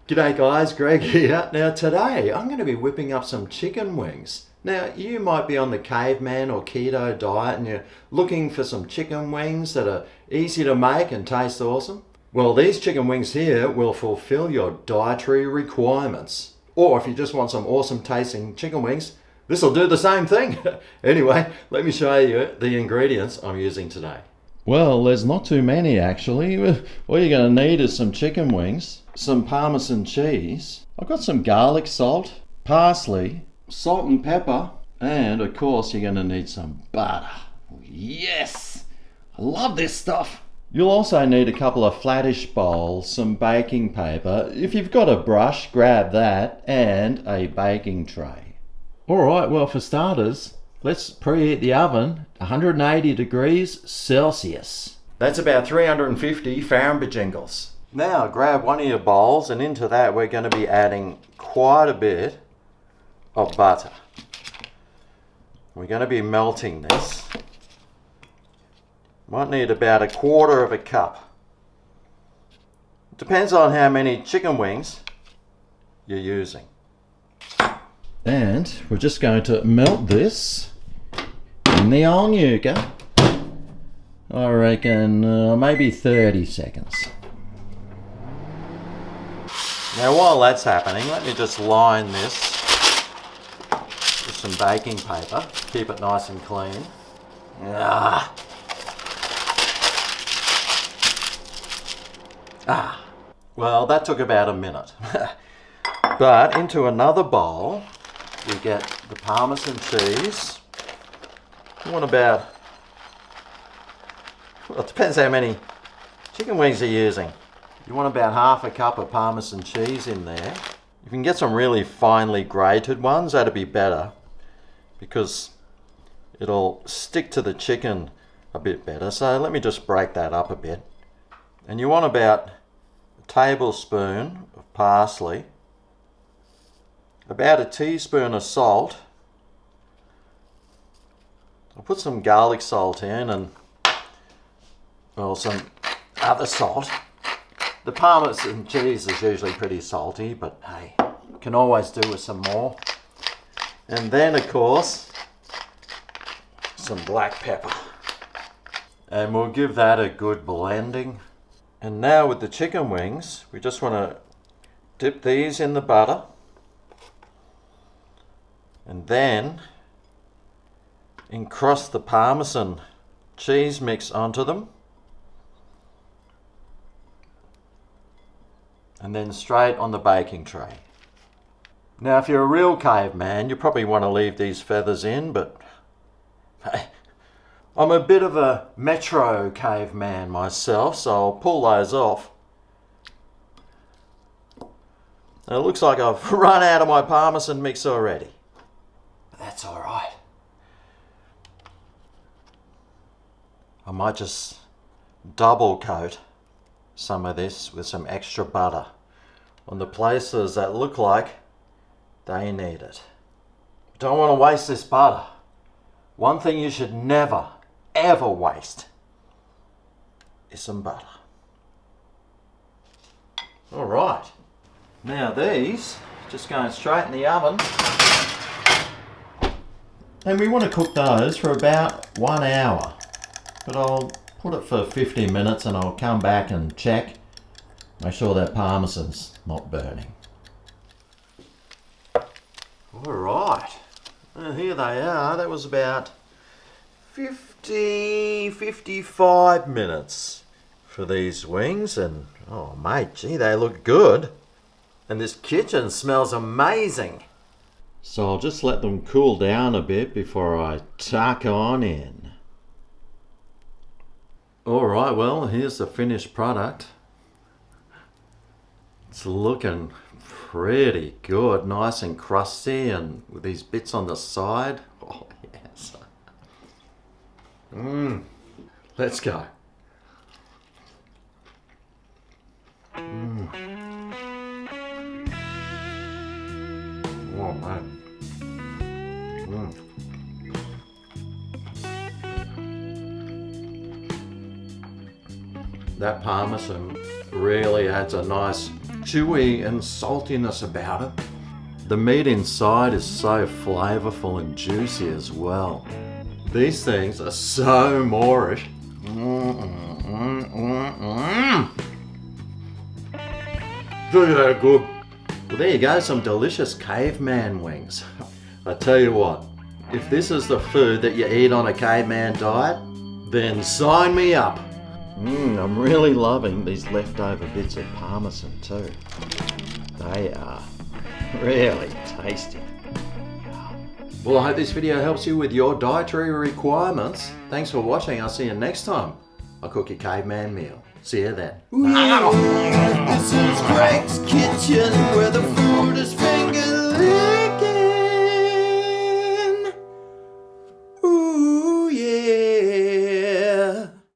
G'day guys, Greg here. Now today I'm going to be whipping up some chicken wings. Now you might be on the Caveman or Keto diet and you're looking for some chicken wings that are easy to make and taste awesome. Well, these chicken wings here will fulfill your dietary requirements. Or if you just want some awesome tasting chicken wings, this will do the same thing. Anyway, let me show you the ingredients I'm using today. Well, there's not too many actually. All you're going to need is some chicken wings, some Parmesan cheese. I've got some garlic salt, parsley, salt and pepper, and of course you're going to need some butter. Yes! I love this stuff! You'll also need a couple of flattish bowls, some baking paper. If you've got a brush, grab that, and a baking tray. Alright, well for starters, let's preheat the oven 180 degrees Celsius. That's about 350 Fahrenheit. Now grab one of your bowls and into that we're going to be adding quite a bit of butter. We're going to be melting this. Might need about 1/4 of a cup. Depends on how many chicken wings you're using. And we're just going to melt this in the old nuka. I reckon maybe 30 seconds. Now while that's happening, let me just line this with some baking paper. Keep it nice and clean. Well, that took about a minute. But into another bowl, we get the Parmesan cheese. You want about, well, it depends how many chicken wings you're using. You want about 1/2 cup of Parmesan cheese in there. If you can get some really finely grated ones, that'd be better because it'll stick to the chicken a bit better. So let me just break that up a bit. And you want about a tablespoon of parsley, about a teaspoon of salt. I'll put some garlic salt in and, well, some other salt. The Parmesan cheese is usually pretty salty, but hey, you can always do with some more. And then, of course, some black pepper. And we'll give that a good blending. And now with the chicken wings, we just want to dip these in the butter. And then encrust the Parmesan cheese mix onto them. And then straight on the baking tray. Now if you're a real caveman, you probably want to leave these feathers in, but hey, I'm a bit of a metro caveman myself, so I'll pull those off. And it looks like I've run out of my Parmesan mix already. But that's alright. I might just double coat some of this with some extra butter on the places that look like they need it. Don't want to waste this butter. One thing you should never, ever waste is some butter. Alright, now these just going straight in the oven, and we want to cook those for about 1 hour, but I'll put it for 15 minutes and I'll come back and check, make sure that Parmesan's not burning. Alright, and here they are. That was about 55 minutes for these wings, and oh mate, gee, they look good. And this kitchen smells amazing. So I'll just let them cool down a bit before I tuck on in. Alright, well, here's the finished product. It's looking pretty good, nice and crusty, and with these bits on the side. Oh, yes. Let's go. Oh, man. That Parmesan really adds a nice chewy and saltiness about it. The meat inside is so flavorful and juicy as well. These things are so Moorish. They're good. Well, there you go, some delicious caveman wings. I tell you what, if this is the food that you eat on a caveman diet, then sign me up. I'm really loving these leftover bits of Parmesan too. They are really tasty. Well, I hope this video helps you with your dietary requirements. Thanks for watching. I'll see you next time. I'll cook your caveman meal. See you then. This is Greg's Kitchen, where the food is finger licking.